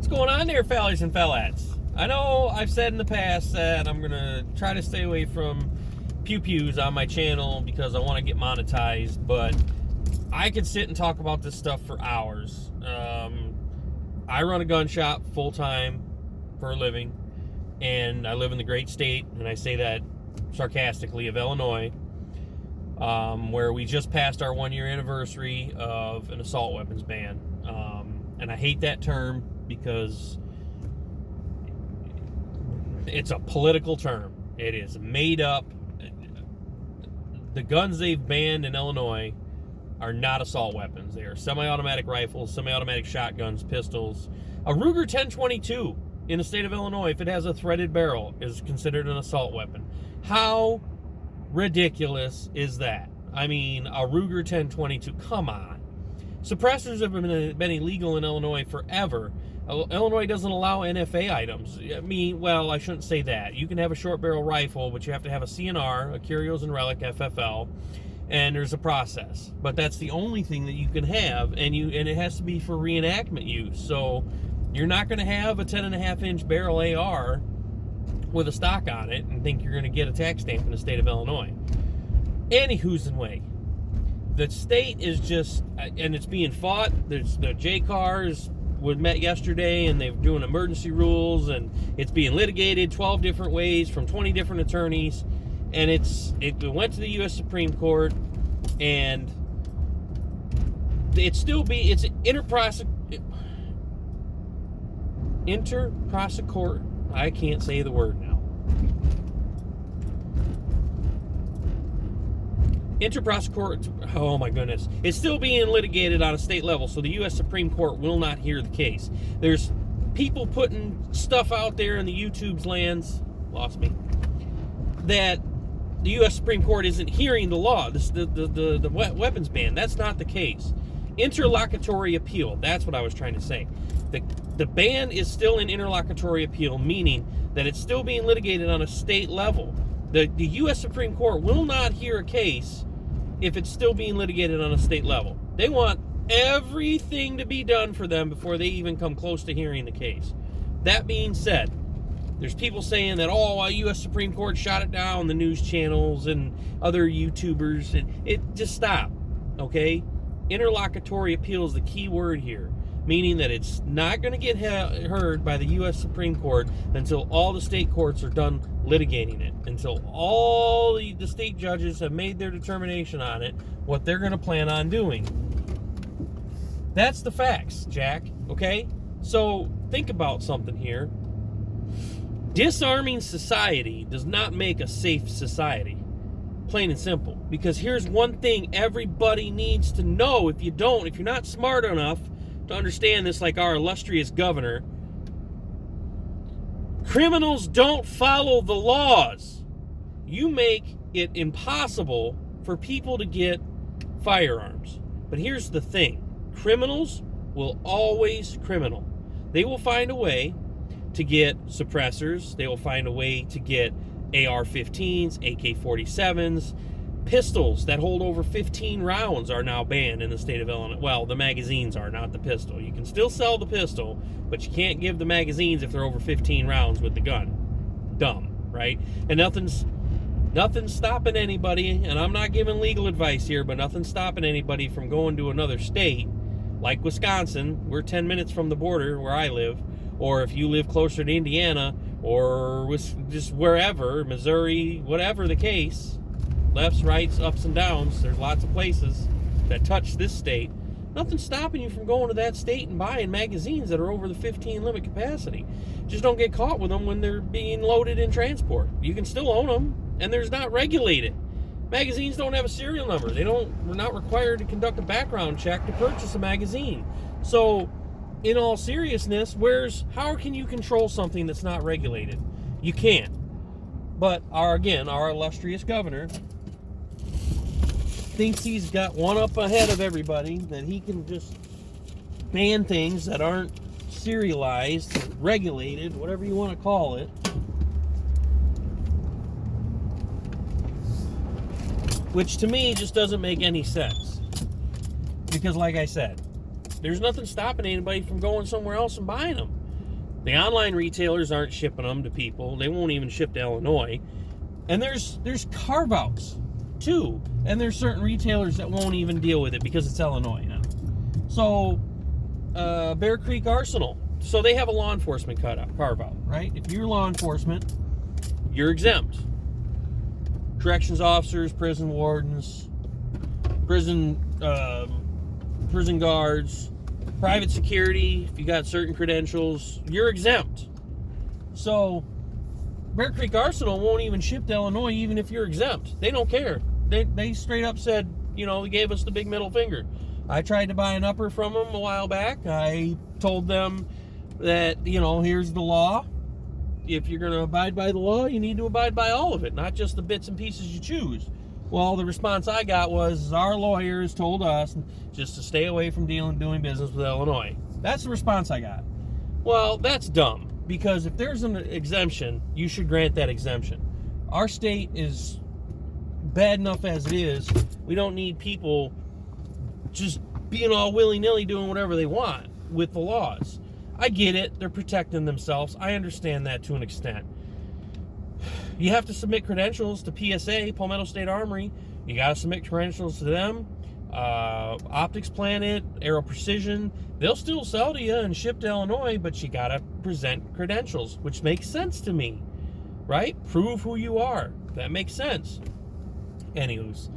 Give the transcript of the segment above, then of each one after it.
What's going on there, fellas and fellates? I know I've said in the past that I'm going to try to stay away from pew-pews on my channel because I want to get monetized, but I could sit and talk about this stuff for hours. I run a gun shop full-time for a living, and I live in the great state, and I say that sarcastically, of Illinois, where we just passed our 1-year anniversary of an assault weapons ban. And I hate that term because it's a political term. It is made up. The guns they've banned in Illinois are not assault weapons. They are semi-automatic rifles, semi-automatic shotguns, pistols. A Ruger 1022 in the state of Illinois, if it has a threaded barrel, is considered an assault weapon. How ridiculous is that? I mean, a Ruger 1022, come on. Suppressors have been illegal in Illinois forever. Illinois doesn't allow NFA items. I mean, well, I shouldn't say that. You can have a short barrel rifle, but you have to have a CNR, a Curios and Relic FFL, and there's a process. But that's the only thing that you can have, and it has to be for reenactment use. So you're not going to have a 10.5-inch barrel AR with a stock on it and think you're going to get a tax stamp in the state of Illinois. Anywho's and way. The state is just, and it's being fought. There's the JCARs met yesterday, and they're doing emergency rules, and it's being litigated 12 different ways from 20 different attorneys, and it went to the U.S. Supreme Court, and it's interprosecute. I can't say the word now. Interprosecute, oh my goodness. It's still being litigated on a state level, so the U.S. Supreme Court will not hear the case. There's people putting stuff out there in the YouTube's lands, lost me, that the U.S. Supreme Court isn't hearing the law, the weapons ban. That's not the case. Interlocutory appeal, that's what I was trying to say. The ban is still an interlocutory appeal, meaning that it's still being litigated on a state level. The U.S. Supreme Court will not hear a case if it's still being litigated on a state level. They want everything to be done for them before they even come close to hearing the case. That being said, there's people saying that, U.S. Supreme Court shot it down, the news channels and other YouTubers, and it just stop, okay? Interlocutory appeal is the key word here, meaning that it's not going to get heard by the U.S. Supreme Court until all the state courts are done litigating it, until all the state judges have made their determination on it, what they're going to plan on doing. That's the facts, Jack, okay? So think about something here. Disarming society does not make a safe society. Plain and simple. Because here's one thing everybody needs to know. If you're not smart enough to understand this, like our illustrious governor, criminals don't follow the laws. You make it impossible for people to get firearms. But here's the thing. Criminals will always criminal. They will find a way to get suppressors. They will find a way to get AR-15s, AK-47s, pistols that hold over 15 rounds are now banned in the state of Illinois. Well, the magazines are, not the pistol. You can still sell the pistol, but you can't give the magazines if they're over 15 rounds with the gun. Dumb, right? And nothing's stopping anybody, and I'm not giving legal advice here, but nothing's stopping anybody from going to another state, like Wisconsin. We're 10 minutes from the border where I live, or if you live closer to Indiana, or just wherever, Missouri, whatever the case, lefts, rights, ups and downs, there's lots of places that touch this state. Nothing's stopping you from going to that state and buying magazines that are over the 15 limit capacity. Just don't get caught with them when they're being loaded in transport. You can still own them, and there's not regulated. Magazines don't have a serial number. We're not required to conduct a background check to purchase a magazine. So, in all seriousness, how can you control something that's not regulated? You can't. But our illustrious governor thinks he's got one up ahead of everybody, that he can just ban things that aren't serialized, regulated, whatever you want to call it. Which to me just doesn't make any sense. Because like I said, there's nothing stopping anybody from going somewhere else and buying them. The online retailers aren't shipping them to people. They won't even ship to Illinois. And there's carve-outs too. And there's certain retailers that won't even deal with it because it's Illinois now. So Bear Creek Arsenal. So they have a law enforcement carve-out, right? If you're law enforcement, you're exempt. Corrections officers, prison wardens, prison guards, private security, if you got certain credentials, you're exempt. So Bear Creek Arsenal won't even ship to Illinois even if you're exempt. They don't care. They straight up said, they gave us the big middle finger. I tried to buy an upper from them a while back. I told them that, here's the law. If you're going to abide by the law, you need to abide by all of it, not just the bits and pieces you choose. Well, the response I got was, our lawyers told us just to stay away from doing business with Illinois. That's the response I got. Well, that's dumb, because if there's an exemption, you should grant that exemption. Our state is bad enough as it is. We don't need people just being all willy-nilly doing whatever they want with the laws. I get it. They're protecting themselves. I understand that to an extent. You have to submit credentials to PSA, Palmetto State Armory. You got to submit credentials to them. Optics Planet, Aero Precision. They'll still sell to you and ship to Illinois, but you got to present credentials, which makes sense to me, right? Prove who you are. That makes sense. Anyways,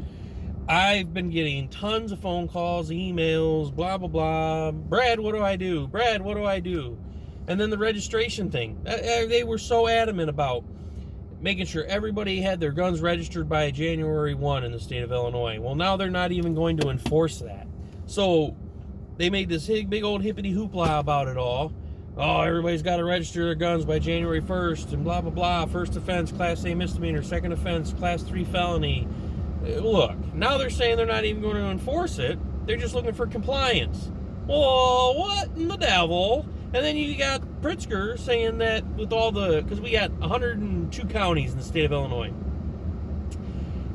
I've been getting tons of phone calls, emails, blah, blah, blah. Brad, what do I do? Brad, what do I do? And then the registration thing. They were so adamant about making sure everybody had their guns registered by January 1 in the state of Illinois. Well, now they're not even going to enforce that. So they made this big old hippity hoopla about it all. Oh, everybody's got to register their guns by January 1st and blah, blah, blah. First offense, Class A misdemeanor. Second offense, Class 3 felony. Look, now they're saying they're not even going to enforce it. They're just looking for compliance. Well, what in the devil? And then you got Pritzker saying that with all because we got 102 counties in the state of Illinois.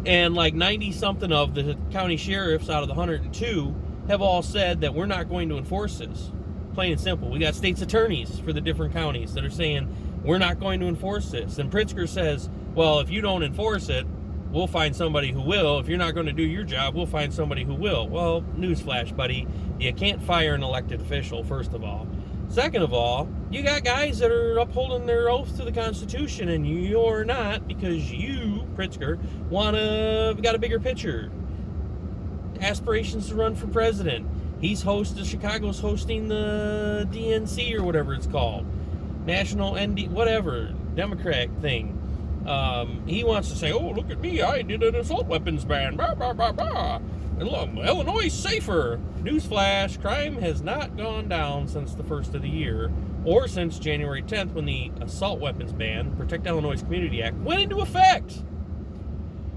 And like 90-something of the county sheriffs out of the 102 have all said that we're not going to enforce this. Plain and simple. We got state's attorneys for the different counties that are saying we're not going to enforce this. And Pritzker says, well, if you don't enforce it, we'll find somebody who will. If you're not going to do your job, we'll find somebody who will. Well, newsflash, buddy. You can't fire an elected official, first of all. Second of all, you got guys that are upholding their oath to the Constitution, and you're not, because you, Pritzker, got a bigger picture. Aspirations to run for president. Chicago's hosting the DNC or whatever it's called. National whatever, Democrat thing. He wants to say, oh, look at me, I did an assault weapons ban. Bah, bah, bah, bah. And look, Illinois is safer. Newsflash, crime has not gone down since the first of the year, or since January 10th when the assault weapons ban, Protect Illinois Community Act, went into effect.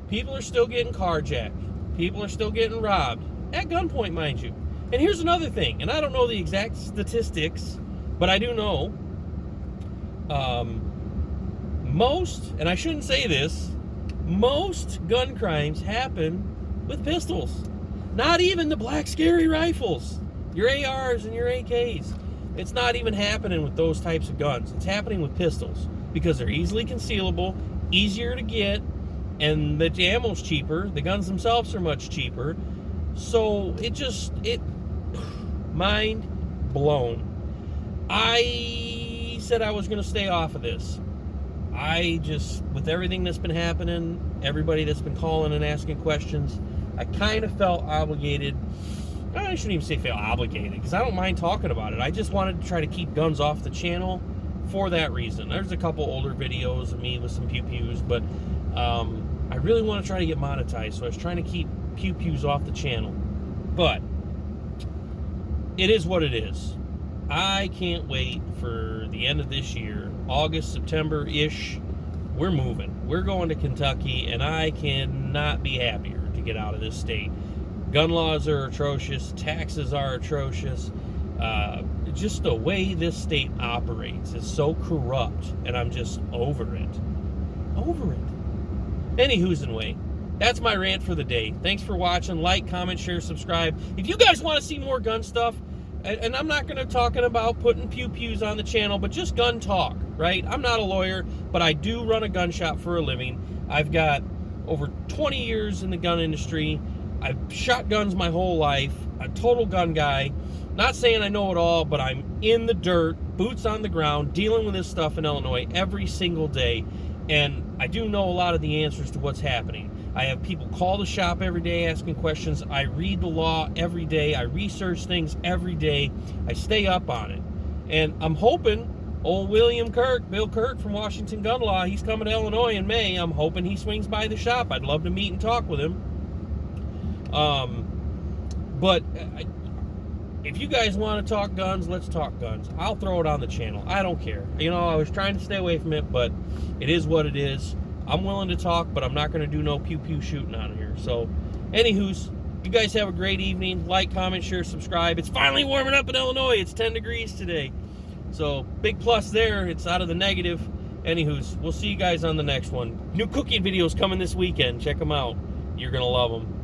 People are still getting carjacked. People are still getting robbed. At gunpoint, mind you. And here's another thing, and I don't know the exact statistics, but I do know most, and I shouldn't say this, most gun crimes happen with pistols. Not even the black scary rifles, your ARs and your AKs. It's not even happening with those types of guns. It's happening with pistols because they're easily concealable, easier to get, and the ammo's cheaper. The guns themselves are much cheaper. So mind blown. I said I was going to stay off of this. With everything that's been happening, everybody that's been calling and asking questions, I kind of felt obligated. I shouldn't even say feel obligated, because I don't mind talking about it. I just wanted to try to keep guns off the channel for that reason. There's a couple older videos of me with some pew-pews, but I really want to try to get monetized, so I was trying to keep pew-pews off the channel. But it is what it is. I can't wait for the end of this year, August, September-ish. We're moving. We're going to Kentucky, and I cannot be happier to get out of this state. Gun laws are atrocious. Taxes are atrocious. Just the way this state operates is so corrupt, and I'm just over it. Over it. Anywho's and way. That's my rant for the day. Thanks for watching. Like, comment, share, subscribe. If you guys want to see more gun stuff, and I'm not going to talking about putting pew-pews on the channel, but just gun talk, right? I'm not a lawyer, but I do run a gun shop for a living. I've got over 20 years in the gun industry. I've shot guns my whole life. A total gun guy. Not saying I know it all, but I'm in the dirt, boots on the ground, dealing with this stuff in Illinois every single day. And I do know a lot of the answers to what's happening. I have people call the shop every day asking questions. I read the law every day. I research things every day. I stay up on it. And I'm hoping old Bill Kirk from Washington Gun Law, he's coming to Illinois in May. I'm hoping he swings by the shop. I'd love to meet and talk with him. But if you guys want to talk guns, let's talk guns. I'll throw it on the channel. I don't care. You know, I was trying to stay away from it, but it is what it is. I'm willing to talk, but I'm not going to do no pew-pew shooting on here. So, anywhoos, you guys have a great evening. Like, comment, share, subscribe. It's finally warming up in Illinois. It's 10 degrees today. So, big plus there. It's out of the negative. Anywhoos, we'll see you guys on the next one. New cooking videos coming this weekend. Check them out. You're going to love them.